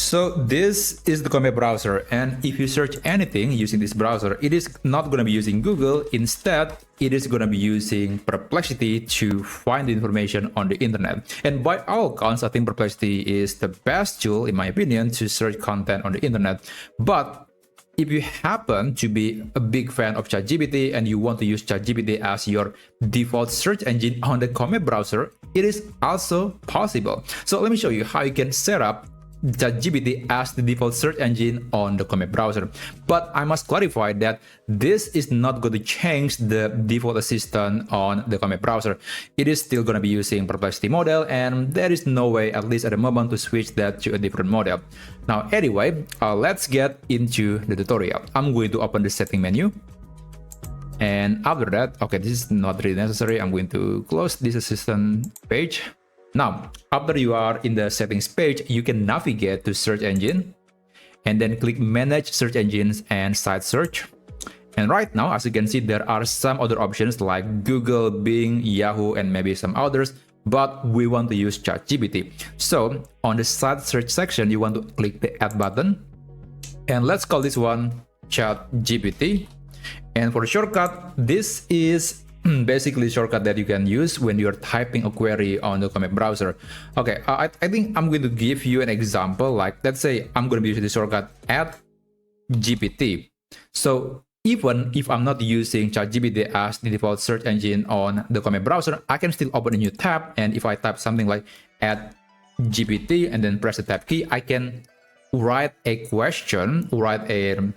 So this is the Comet browser, and if you search anything using this browser, it is not going to be using Google. Instead, it is going to be using Perplexity to find the information on the internet. And by all accounts, I think Perplexity is the best tool, in my opinion, to search content on the internet. But if you happen to be a big fan of ChatGPT and you want to use ChatGPT as your default search engine on the Comet browser, it is also possible. So let me show you how you can set up ChatGPT as the default search engine on the Comet browser. But I must clarify that this is not going to change the default assistant on the Comet browser. It is still going to be using Perplexity model, and there is no way, at least at the moment, to switch that to a different model. Now, anyway, let's get into the tutorial. I'm going to open the setting menu. And after that, okay, this is not really necessary. I'm going to close this assistant page. Now, after you are in the settings page, you can navigate to search engine and then click manage search engines and site search. And right now, as you can see, there are some other options like Google, Bing, Yahoo, and maybe some others, but we want to use ChatGPT. So on the site search section, you want to click the add button, and let's call this one ChatGPT. And for the shortcut, this is basically shortcut that you can use when you're typing a query on the Comet browser. Okay, I think I'm going to give you an example. Like, let's say I'm going to be using the shortcut add GPT. So even if I'm not using ChatGPT as the default search engine on the Comet browser, I can still open a new tab. And if I type something like add GPT and then press the tab key, I can write a question, write a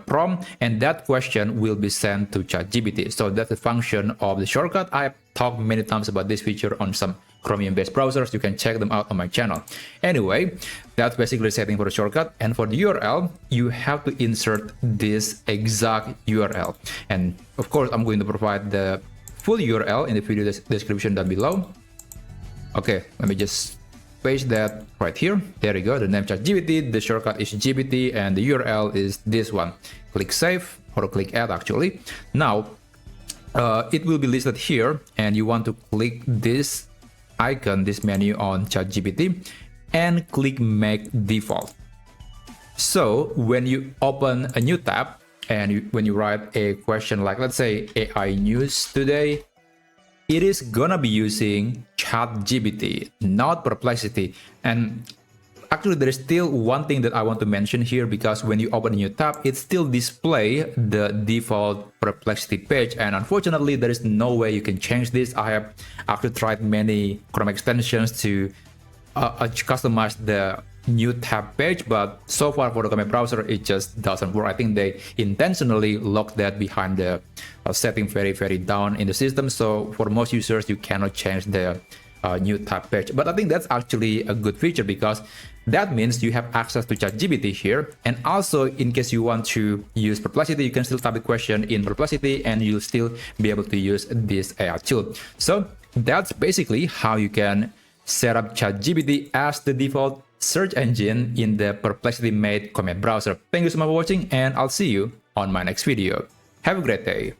prompt, and that question will be sent to ChatGPT. So that's the function of the shortcut. I've talked many times about this feature on some Chromium-based browsers. You can check them out on my channel. Anyway, that's basically the setting for the shortcut. And for the URL, you have to insert this exact URL. And of course, I'm going to provide the full URL in the video description down below. Okay, let me just paste that right here. There you go. The name ChatGPT, the shortcut is GPT, and the URL is this one. Click save or click add actually. Now, it will be listed here, and you want to click this icon, this menu on ChatGPT, and click make default. So when you open a new tab and when you write a question like, let's say AI news today, it is gonna be using ChatGPT, not Perplexity. And actually, there is still one thing that I want to mention here, because when you open a new tab, it still displays the default Perplexity page. And unfortunately, there is no way you can change this. I have actually tried many Chrome extensions to customize the new tab page, but so far for the Comet browser, it just doesn't work. I think they intentionally lock that behind the setting very down in the system. So for most users, you cannot change the new tab page. But I think that's actually a good feature, because that means you have access to ChatGPT here. And also, in case you want to use Perplexity, you can still type a question in Perplexity and you'll still be able to use this AI tool. So that's basically how you can set up ChatGPT as the default search engine in the Perplexity made Comet browser. Thank you so much for watching, and I'll see you on my next video. Have a great day.